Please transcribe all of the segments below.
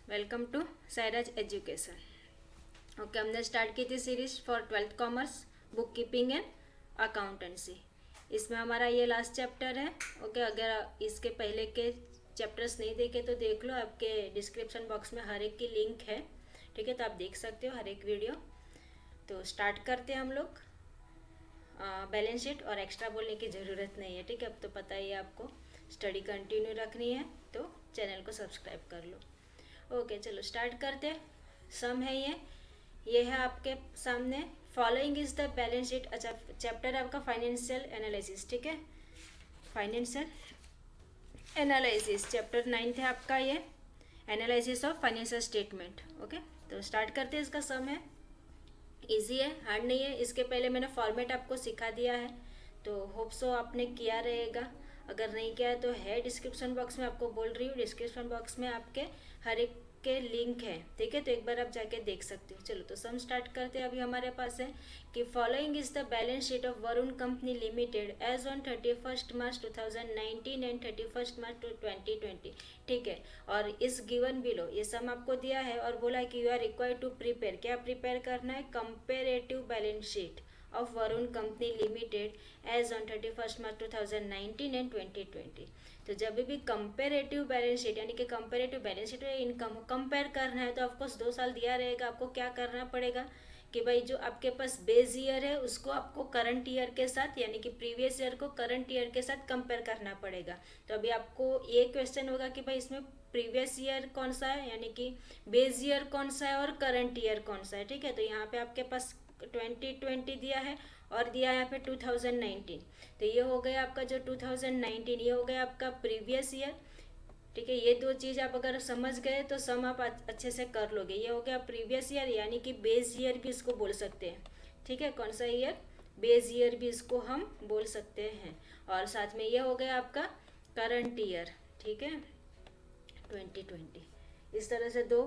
Welcome to Sairaj education. Okay, हमने start की थी series for 12th commerce, bookkeeping and accountancy. इसमें हमारा ये लास्ट चैप्टर है। ओके, अगर इसके पहले के चैप्टर्स नहीं देखे तो देख लो, आपके डिस्क्रिप्शन बॉक्स में हर एक की लिंक है। ठीक है, तो आप देख सकते हो हर एक वीडियो। तो स्टार्ट करते हैं हम लोग। बैलेंस शीट और एक्स्ट्रा बोलने की ज़रूरत नहीं है। ठीक है, अब तो पता ही है आपको, स्टडी कंटिन्यू रखनी है तो चैनल को सब्सक्राइब कर लो। ओके, चलो स्टार्ट करते। सम है ये है आपके सामने। Following is the balance sheet. अच्छा, चैप्टर है आपका फाइनेंशियल एनालिसिस। ठीक है, फाइनेंशियल एनालिसिस चैप्टर 9 है आपका ये, analysis of financial statement. Okay, तो स्टार्ट करते हैं। इसका सम है, इजी है, हार्ड नहीं है। इसके पहले मैंने फॉर्मेट आपको सिखा दिया है, तो होप सो आपने किया रहेगा। अगर नहीं किया है तो है डिस्क्रिप्शन बॉक्स में, आपको बोल रही हूँ डिस्क्रिप्शन बॉक्स में आपके हर एक के लिंक है। ठीक है, तो एक बार आप जाके देख सकते हो। चलो, तो सम स्टार्ट करते हैं। अभी हमारे पास है कि following is the balance sheet of Varun company limited as on 31 March 2019 and 31 March 2020। ठीक है, और इस गिवन बिलो ये सम आपको दिया है और बोला है कि you are required to prepare. क्या प्रिपेयर करना है? Comparative balance sheet of Varun Company Limited as on 31 March 2019 and 2020। तो जब भी कंपेरेटिव बैलेंस शीट, यानी कि कंपेरेटिव बैलेंस शीट में इनकम कंपेयर करना है तो ऑफकोर्स 2 साल दिया रहेगा। आपको क्या करना पड़ेगा कि भाई जो आपके पास बेस ईयर है उसको आपको करंट ईयर के साथ, यानी कि प्रीवियस ईयर को करंट ईयर के साथ कंपेयर करना पड़ेगा। तो अभी आपको ये क्वेश्चन होगा कि भाई इसमें प्रीवियस ईयर कौन सा है, यानी कि बेस ईयर कौन सा है और करंट ईयर कौन सा है। ठीक है, तो यहाँ पे आपके पास 2020 दिया है और दिया है यहाँ पे 2019। तो ये हो गया आपका जो 2019, ये हो गया आपका प्रीवियस ईयर। ठीक है, ये दो चीज़ आप अगर समझ गए तो सम आप अच्छे से कर लोगे। ये हो गया प्रीवियस ईयर, यानी कि बेस ईयर भी इसको बोल सकते हैं। ठीक है, कौन सा ईयर? बेस ईयर भी इसको हम बोल सकते हैं। और साथ में ये हो गया आपका करंट ईयर। ठीक है, 2020। इस तरह से दो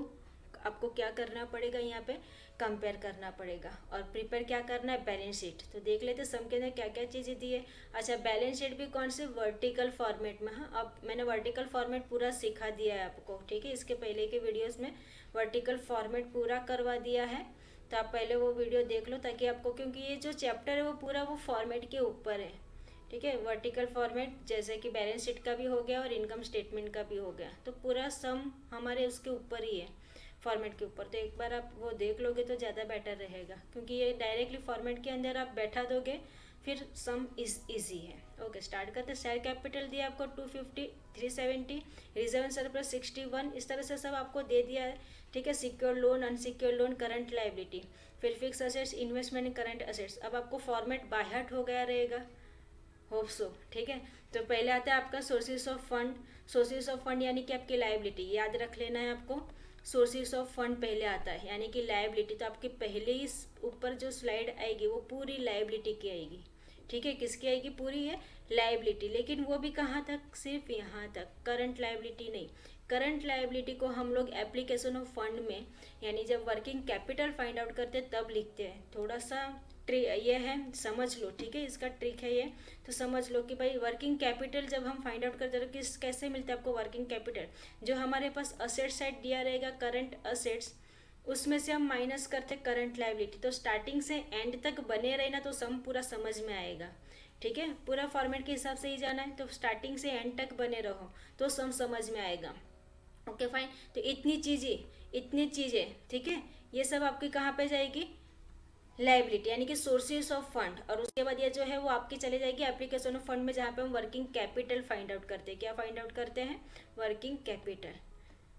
आपको क्या करना पड़ेगा, यहाँ पे कंपेयर करना पड़ेगा। और प्रिपेयर क्या करना है? Balance sheet. तो देख लेते सम के अंदर क्या क्या चीज़ें दी है। अच्छा, बैलेंस शीट भी कौन से? वर्टिकल फॉर्मेट में। हाँ, अब मैंने वर्टिकल फॉर्मेट पूरा सिखा दिया है आपको। ठीक है, इसके पहले के वीडियोस में वर्टिकल फॉर्मेट पूरा करवा दिया है, तो आप पहले वो वीडियो देख लो ताकि आपको, क्योंकि ये जो चैप्टर है वो पूरा वो फॉर्मेट के ऊपर है। ठीक है, वर्टिकल फॉर्मेट जैसे कि बैलेंस शीट का भी हो गया और इनकम स्टेटमेंट का भी हो गया, तो पूरा सम हमारे उसके ऊपर ही है, फॉर्मेट के ऊपर। तो एक बार आप वो देख लोगे तो ज़्यादा बेटर रहेगा, क्योंकि ये डायरेक्टली फॉर्मेट के अंदर आप बैठा दोगे फिर सम इजी है। ओके, स्टार्ट करते। शेयर कैपिटल दिया आपको 250, 370, रिजर्व सरप्लस 61, इस तरह से सब आपको दे दिया है। ठीक है, secure loan, unsecure loan, current liability, फिर fix assets, investment, current assets. अब आपको फॉर्मेट बाय हार्ट हो गया रहेगा, होप सो। ठीक है, तो पहले आता है आपका sources of fund. Sources of fund यानी कि आपकी लाइबिलिटी, याद रख लेना है आपको। सोर्सेज ऑफ फंड पहले आता है, यानी कि लाइबिलिटी। तो आपकी पहले ही ऊपर जो स्लाइड आएगी वो पूरी लाइबिलिटी की आएगी। ठीक है, किसकी आएगी? पूरी है लाइबिलिटी, लेकिन वो भी कहाँ तक? सिर्फ यहाँ तक, करंट लाइबिलिटी नहीं। करंट लाइबिलिटी को हम लोग एप्लीकेशन ऑफ फंड में, यानी जब वर्किंग कैपिटल फाइंड आउट करते हैं तब लिखते हैं। थोड़ा सा ये है, समझ लो। ठीक है, इसका ट्रिक है ये, तो समझ लो कि भाई वर्किंग कैपिटल जब हम फाइंड आउट करते हैं तो किस कैसे मिलता है आपको वर्किंग कैपिटल? जो हमारे पास असेट साइड दिया रहेगा, करंट असेट्स, उसमें से हम माइनस करते करंट लाइबिलिटी। तो स्टार्टिंग से एंड तक बने रहे ना तो सम पूरा समझ में आएगा। ठीक है, पूरा फॉर्मेट के हिसाब से ही जाना है, तो स्टार्टिंग से एंड तक बने रहो तो सम समझ में आएगा। ओके फाइन, तो इतनी चीज़ें ठीक है, ये सब आपकी कहाँ पे जाएगी? लाइबिलिटी, यानी कि सोर्सेज ऑफ फंड। और उसके बाद ये जो है वो आपकी चले जाएगी एप्लीकेशन ऑफ फंड में, जहाँ पे हम वर्किंग कैपिटल फाइंड आउट करते हैं। क्या फाइंड आउट करते हैं? Working capital.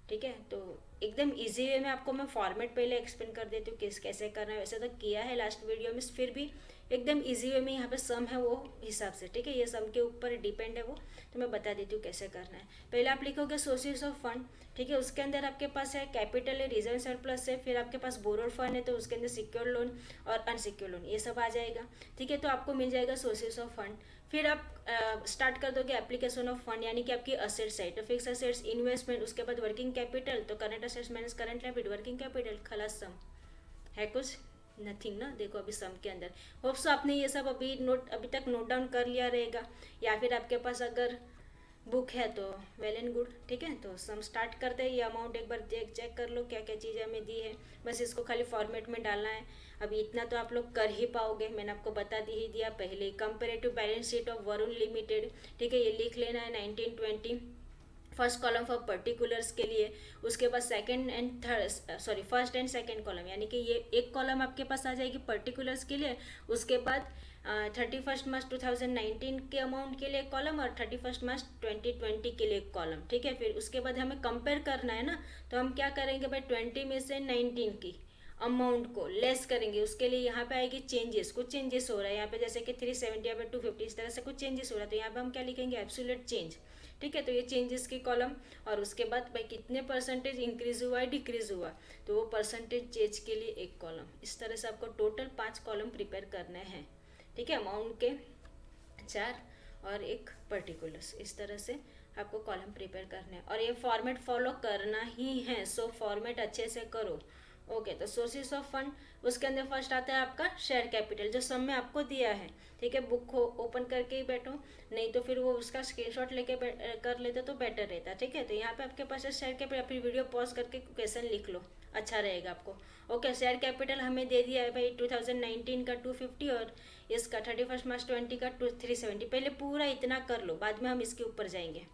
ठीक है, तो एकदम इजी वे में आपको मैं फॉर्मेट पहले एक्सप्लेन कर देती हूँ किस कैसे करना है। वैसे तो किया है लास्ट वीडियो में, फिर भी एकदम इजी वे में यहाँ पे सम है वो हिसाब से, ठीक है, ये सम के ऊपर डिपेंड है वो, तो मैं बता देती हूँ कैसे करना है। पहले आप लिखोगे सोर्सेज ऑफ फंड, ठीक है, उसके अंदर आपके पास है कैपिटल है, रिजर्व सरप्लस है, फिर आपके पास बोरोड फंड है तो उसके अंदर सिक्योर लोन और अनसिक्योर लोन ये सब आ जाएगा, ठीक है। तो आपको मिल जाएगा सोर्सेज ऑफ फंड। फिर आप स्टार्ट कर दोगे एप्लीकेशन ऑफ फंड, यानी कि आपकी असेट साइड, तो फिक्स असेट्स, इन्वेस्टमेंट, उसके बाद वर्किंग कैपिटल, तो current assets minus current liability, working capital, खलास सम है कुछ नथिंग ना। देखो अभी सम के अंदर होप्स आपने ये सब अभी तक नोट डाउन कर लिया रहेगा, या फिर आपके पास अगर बुक है तो वेल एंड गुड, ठीक है। तो सम स्टार्ट करते हैं। ये अमाउंट एक बार चेक कर लो क्या क्या चीज़ें हमें दी है, बस इसको खाली फॉर्मेट में डालना है। अभी इतना तो आप लोग कर ही पाओगे, मैंने आपको बता ही दिया पहले। Comparative balance sheet of Varun limited, ठीक है, ये लिख लेना है 1920, फर्स्ट कॉलम फॉर पर्टिकुलर्स के लिए, उसके बाद फर्स्ट एंड सेकंड कॉलम, यानी कि ये एक कॉलम आपके पास आ जाएगी पर्टिकुलर्स के लिए, उसके बाद 31 मार्च 2019 के अमाउंट के लिए एक कॉलम और 31 मार्च 2020 के लिए एक कॉलम, ठीक है। फिर उसके बाद हमें कंपेयर करना है ना, तो हम क्या करेंगे भाई, 20 में से 19 की अमाउंट को लेस करेंगे, उसके लिए यहाँ पे आएगी चेंजेस, कुछ चेंजेस हो रहा है यहाँ पे, जैसे कि 370 यहाँ पे 250, इस तरह से कुछ चेंजेस हो रहा है, तो यहाँ पे हम क्या लिखेंगे, एब्सोल्यूट चेंज, ठीक है। तो ये चेंजेस की कॉलम, और उसके बाद भाई कितने परसेंटेज इंक्रीज हुआ है डिक्रीज हुआ, तो वो परसेंटेज चेंज के लिए एक कॉलम। इस तरह से आपको टोटल 5 कॉलम प्रिपेयर करने हैं, ठीक है, अमाउंट के 4 और एक पर्टिकुलर्स, इस तरह से आपको कॉलम प्रिपेयर करने हैं, और ये फॉर्मेट फॉलो करना ही है, सो फॉर्मेट अच्छे से करो। ओके, तो सोर्सेस ऑफ फंड, उसके अंदर फर्स्ट आता है आपका शेयर कैपिटल, जो सम में आपको दिया है, ठीक है। बुक को ओपन करके ही बैठो, नहीं तो फिर वो उसका स्क्रीनशॉट लेके कर लेते तो बेटर रहता, ठीक है। तो यहाँ पे आपके पास शेयर कैपिटल, फिर वीडियो पॉज करके क्वेश्चन लिख लो, अच्छा रहेगा आपको। ओके, शेयर कैपिटल हमें दे दिया है भाई 2019 का 250 और इसका 31 मार्च 20 का 370। पहले पूरा इतना कर लो, बाद में हम इसके ऊपर जाएंगे,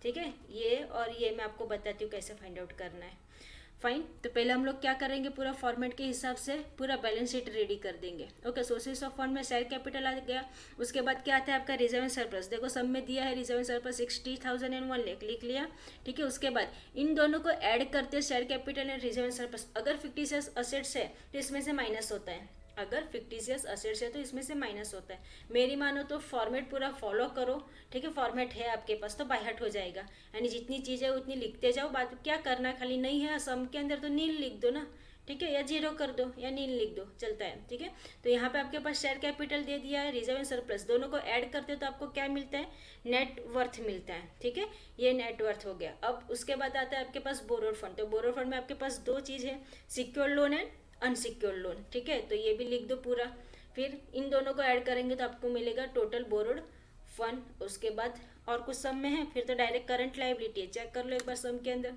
ठीक है। ये और ये मैं आपको बताती हूँ कैसे फाइंड आउट करना है। फाइन, तो पहले हम लोग क्या करेंगे, पूरा फॉर्मेट के हिसाब से पूरा बैलेंस शीट रेडी कर देंगे। ओके, सोर्सेस ऑफ फंड में शेयर कैपिटल आ गया, उसके बाद क्या आता है आपका रिजर्व एंड सरप्लस, देखो सब में दिया है reserve and surplus 60,000 and 1 lakh लिख लिया, ठीक है। उसके बाद इन दोनों को ऐड करते हैं, share capital and reserve and surplus. अगर फिक्टिशियस असेट्स है तो इसमें से माइनस होता है, अगर फिक्टिशियस असेट्स है तो इसमें से माइनस होता है। मेरी मानो तो फॉर्मेट पूरा फॉलो करो, ठीक है, फॉर्मेट है आपके पास तो बाय हार्ट हो जाएगा, यानी जितनी चीज़ें उतनी लिखते जाओ, बाद क्या करना, खाली नहीं है सम के अंदर तो नील लिख दो ना, ठीक है, या जीरो कर दो या नील लिख दो, चलता है, ठीक है। तो यहाँ पे आपके पास शेयर कैपिटल दे दिया है, रिजर्व एंड सरप्लस, दोनों को ऐड करते हो तो आपको क्या मिलता है, नेट वर्थ मिलता है, ठीक है, ये नेट वर्थ हो गया। अब उसके बाद आता है आपके पास बोरोड फंड, तो बोरोड फंड में आपके पास दो चीज़ है, secure loan and unsecured loan, ठीक है, तो ये भी लिख दो पूरा। फिर इन दोनों को ऐड करेंगे तो आपको मिलेगा टोटल बोरोड फंड। उसके बाद और कुछ सम में है, फिर तो डायरेक्ट करंट लायबिलिटी है, चेक कर लो एक बार सम के अंदर,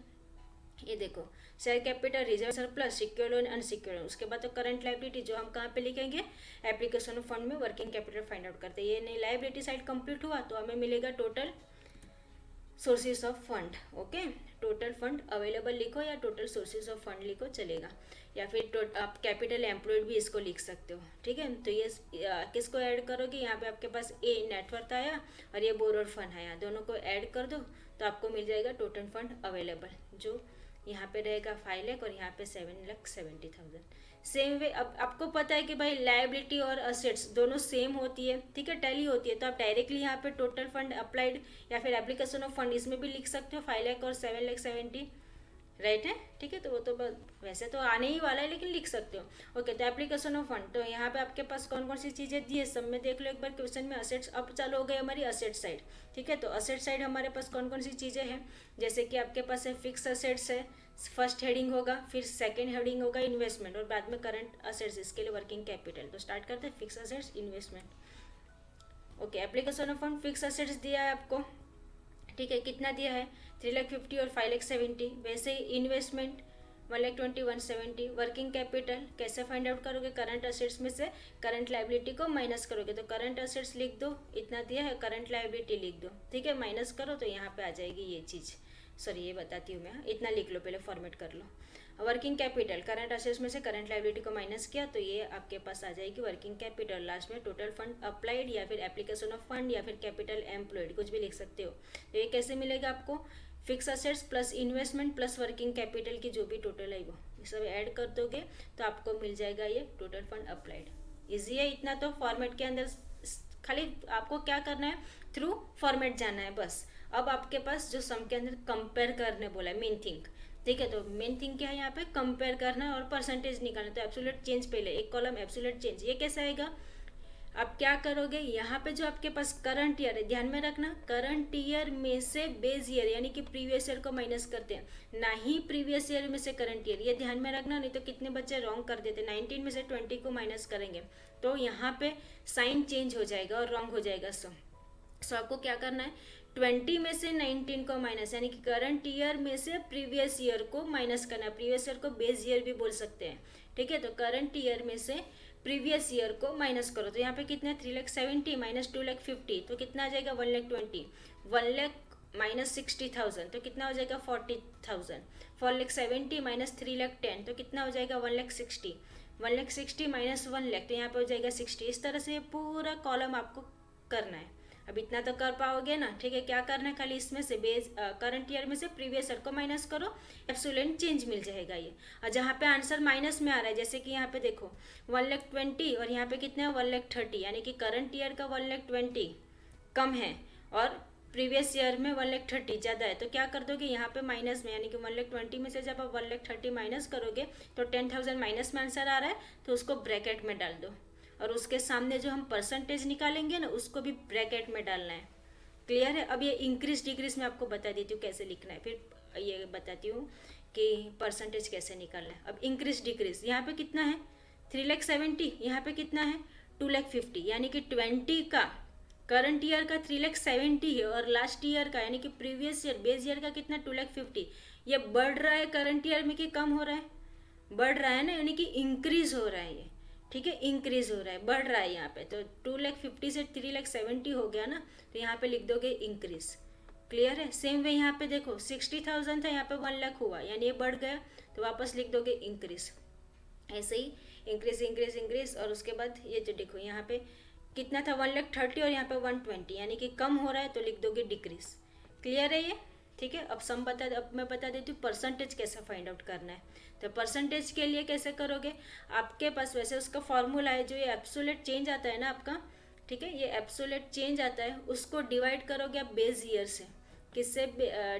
ये देखो share capital, reserve surplus, secure loan, unsecured loan. उसके बाद तो करंट लायबिलिटी, जो हम कहाँ पे लिखेंगे, एप्लीकेशन ऑफ फंड में वर्किंग कैपिटल फाइंड आउट करते हैं। ये नहीं लायबिलिटी साइड कंप्लीट हुआ तो हमें मिलेगा total sources of fund. Okay, total fund available लिखो या टोटल सोर्सेज ऑफ फंड लिखो चलेगा, या फिर आप कैपिटल एम्प्लॉयड भी इसको लिख सकते हो, ठीक है। तो ये किसको ऐड करोगे, यहाँ पे आपके पास ए नेटवर्थ आया और ये बोरोड फंड आया, दोनों को ऐड कर दो तो आपको मिल जाएगा टोटल फंड अवेलेबल, जो यहाँ पे रहेगा 5 लाख और यहाँ पे 7,70,000। सेम वे, अब आपको पता है कि भाई लायबिलिटी और असेट्स दोनों सेम होती है, ठीक है, टैली होती है, तो आप डायरेक्टली यहाँ पे टोटल फंड अप्लाइड या फिर एप्लीकेशन ऑफ फंड इसमें भी लिख सकते हो, 5 लाख और 7,70,000 राइट है, ठीक है। तो वो तो वैसे तो आने ही वाला है लेकिन लिख सकते हो। ओके, तो एप्लीकेशन ऑफ फंड, तो यहाँ पे आपके पास कौन कौन सी चीज़ें दी है सब में देख लो एक बार क्वेश्चन में। असेट्स, अब चालू हो गई हमारी असेट साइड, ठीक है। तो असेट साइड हमारे पास कौन कौन सी चीज़ें हैं, जैसे कि आपके पास है फिक्स असेट्स है, फर्स्ट हेडिंग होगा, फिर सेकंड हेडिंग होगा इन्वेस्टमेंट, और बाद में करंट असेट्स, इसके लिए वर्किंग कैपिटल। तो स्टार्ट करते हैं fix assets investment. Okay, application of fund fix assets दिया है आपको, ठीक है, कितना दिया है 3,50,000 और 5,70,000। वैसे ही इन्वेस्टमेंट 1,20,000 170। वर्किंग कैपिटल कैसे फाइंड आउट करोगे, करंट असेट्स में से करंट लायबिलिटी को माइनस करोगे, तो करंट असेट्स लिख दो, इतना दिया है, करंट लायबिलिटी लिख दो, ठीक है, माइनस करो तो यहाँ पे आ जाएगी ये चीज़, सॉरी ये बताती हूँ मैं, इतना लिख लो पहले, फॉर्मेट कर लो। वर्किंग कैपिटल, करंट असेट्स में से करंट लायबिलिटी को माइनस किया तो ये आपके पास आ जाएगी वर्किंग कैपिटल। लास्ट में टोटल फंड अप्लाइड या फिर एप्लीकेशन ऑफ फंड या फिर कैपिटल एम्प्लॉयड, कुछ भी लिख सकते हो। तो ये कैसे मिलेगा आपको, fix assets plus investment plus working capital की जो भी टोटल है वो सब ऐड कर दोगे तो आपको मिल जाएगा ये टोटल फंड अप्लाइड। इजी है इतना तो फॉर्मेट के अंदर, खाली आपको क्या करना है, थ्रू फॉर्मेट जाना है बस। अब आपके पास जो सम के अंदर कंपेयर करने बोला है, मेन थिंग, ठीक है। तो मेन थिंग क्या है यहाँ पे, कंपेयर करना और परसेंटेज निकालना। तो एब्सोल्यूट चेंज पहले, एक कॉलम एब्सोल्यूट चेंज, ये कैसे आएगा, आप क्या करोगे, यहाँ पे जो आपके पास करंट ईयर है, ध्यान में रखना, करंट ईयर में से बेस ईयर यानी कि प्रीवियस ईयर को माइनस करते हैं, ना ही प्रीवियस ईयर में से करंट ईयर, ये ध्यान में रखना, नहीं तो कितने बच्चे रॉन्ग कर देते, 19 में से 20 को माइनस करेंगे तो यहाँ पे साइन चेंज हो जाएगा और रॉन्ग हो जाएगा सम। सो आपको क्या करना है, 20 में से 19 को माइनस, यानी कि करंट ईयर में से प्रीवियस ईयर को माइनस करना है, प्रीवियस ईयर को बेस ईयर भी बोल सकते हैं, ठीक है। तो करंट ईयर में से प्रीवियस ईयर को माइनस करो, तो यहाँ पे कितना है, 3,70,000 माइनस 2,50,000 तो कितना आ जाएगा, 1,20,000, 1,00,000 माइनस 60,000 तो कितना हो जाएगा, 40,000, 4,70,000 माइनस 3,10,000 तो कितना हो जाएगा, 1,60,000, 1,60,000 माइनस 1,00,000 तो यहाँ पे हो जाएगा 60। इस तरह से पूरा कॉलम आपको करना है। अब इतना तो कर पाओगे ना, ठीक है। क्या करना है, खाली इसमें से बेस करंट ईयर में से प्रीवियस ईयर को माइनस करो, एब्सोल्यूट चेंज मिल जाएगा ये। और जहाँ पे आंसर माइनस में आ रहा है, जैसे कि यहाँ पे देखो 1,20,000 और यहाँ पे कितना है 1,30,000, यानी कि करंट ईयर का 1,20,000 कम है और प्रीवियस ईयर में 1,30,000 ज़्यादा है, तो क्या कर दोगे यहाँ पे माइनस में, यानी कि 1,20,000 में से जब आप 1,30,000 माइनस करोगे तो 10,000 माइनस में आंसर आ रहा है, तो उसको ब्रैकेट में डाल दो और उसके सामने जो हम परसेंटेज निकालेंगे ना उसको भी ब्रैकेट में डालना है। क्लियर है। अब ये इंक्रीज डिक्रीज में आपको बता देती हूँ कैसे लिखना है, फिर ये बताती हूँ कि परसेंटेज कैसे निकालना है। अब इंक्रीज डिक्रीज, यहाँ पे कितना है 3,70,000, यहाँ पे कितना है 2,50,000, यानी कि 20 का करंट ईयर का 3,70,000 है और लास्ट ईयर का यानी कि प्रीवियस ईयर बेस ईयर का कितना 2,50,000, ये बढ़ रहा है करंट ईयर में कि कम हो रहा है, बढ़ रहा है ना, यानी कि इंक्रीज हो रहा है ये, ठीक है, इंक्रीज हो रहा है, बढ़ रहा है यहाँ पे। तो 2,50,000 से 3,70,000 हो गया ना, तो यहाँ पे लिख दोगे इंक्रीज। क्लियर है। सेम वे यहाँ पे देखो 60,000 था, यहाँ पे 1,00,000 हुआ, यानी ये बढ़ गया, तो वापस लिख दोगे इंक्रीज। ऐसे ही इंक्रीज इंक्रीज इंक्रीज, और उसके बाद ये जो देखो यहाँ पे कितना था 1,30,000 और यहाँ पे 120, यानी कि कम हो रहा है, तो लिख दोगे डिक्रीज। क्लियर है ये, ठीक है। अब अब मैं बता देती हूँ परसेंटेज कैसे फाइंड आउट करना है। तो परसेंटेज के लिए कैसे करोगे, आपके पास वैसे उसका फॉर्मूला है, जो ये एब्सोल्यूट चेंज आता है ना आपका, ठीक है, ये एब्सोल्यूट चेंज आता है, उसको डिवाइड करोगे आप बेस ईयर से। किससे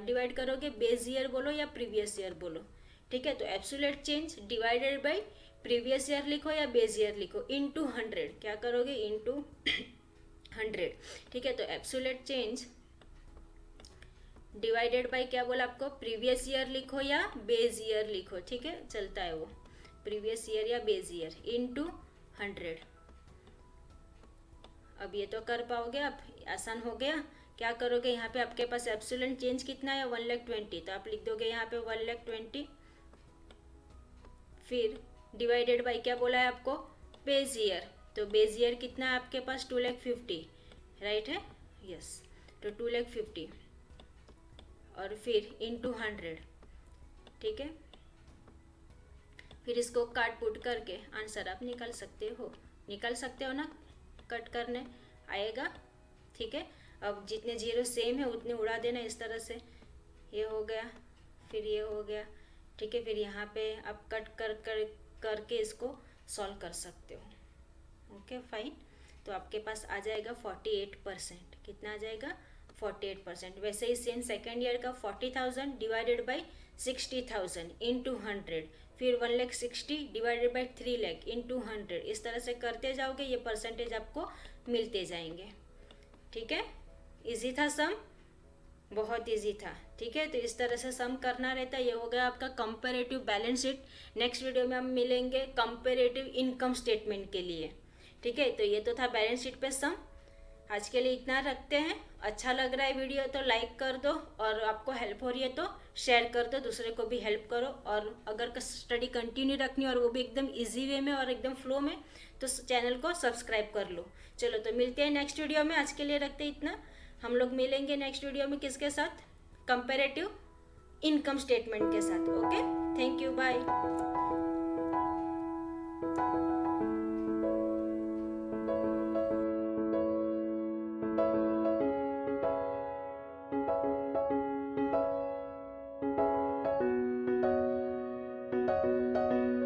डिवाइड करोगे, बेस ईयर बोलो या प्रीवियस ईयर बोलो, ठीक है। तो absolute change divided by previous year लिखो या बेस ईयर लिखो, इनटू 100, क्या करोगे इनटू 100, ठीक है। तो एब्सोल्यूट चेंज डिवाइडेड बाय क्या बोला आपको, प्रीवियस ईयर लिखो या बेस ईयर लिखो, ठीक है, चलता है वो, प्रीवियस ईयर या बेस ईयर इनटू 100। अब ये तो कर पाओगे आप, आसान हो गया। क्या करोगे, यहाँ पे आपके पास एब्सोल्यूट चेंज कितना है 1,20,000, तो आप लिख दोगे यहाँ पे 1,20,000, फिर डिवाइडेड बाय क्या बोला है आपको, बेस ईयर, तो बेस ईयर कितना है आपके पास 2,50,000, राइट है, यस, तो 2,50,000 और फिर इनटू 100, ठीक है। फिर इसको काट पुट करके आंसर आप निकाल सकते हो ना, कट करने आएगा, ठीक है। अब जितने जीरो सेम है उतने उड़ा देना इस तरह से, ये हो गया, फिर ये हो गया, ठीक है। फिर यहाँ पे आप कट करके इसको सॉल्व कर सकते हो, ओके फाइन। तो आपके पास आ जाएगा 48%, कितना आ जाएगा 48%। वैसे ही सेम सेकेंड ईयर का 40,000 डिवाइडेड बाई 60,000 इंटू 100, फिर 1,60,000 डिवाइडेड बाई 3,00,000 इंटू 100, इस तरह से करते जाओगे, ये परसेंटेज आपको मिलते जाएंगे, ठीक है। इजी था सम, बहुत इजी था, ठीक है। तो इस तरह से सम करना रहता है। ये हो गया आपका comparative balance sheet. Next video में हम मिलेंगे कंपैरेटिव इनकम स्टेटमेंट के लिए, ठीक है। तो ये तो था बैलेंस शीट पे सम, आज के लिए इतना रखते हैं। अच्छा लग रहा है वीडियो तो लाइक कर दो, और आपको हेल्प हो रही है तो शेयर कर दो, दूसरे को भी हेल्प करो। और अगर स्टडी कंटिन्यू रखनी और वो भी एकदम इजी वे में और एकदम फ्लो में, तो चैनल को सब्सक्राइब कर लो। चलो तो मिलते हैं नेक्स्ट वीडियो में, आज के लिए रखते हैं इतना। हम लोग मिलेंगे नेक्स्ट वीडियो में किसके साथ, कंपैरेटिव इनकम स्टेटमेंट के साथ, ओके। Thank you, bye.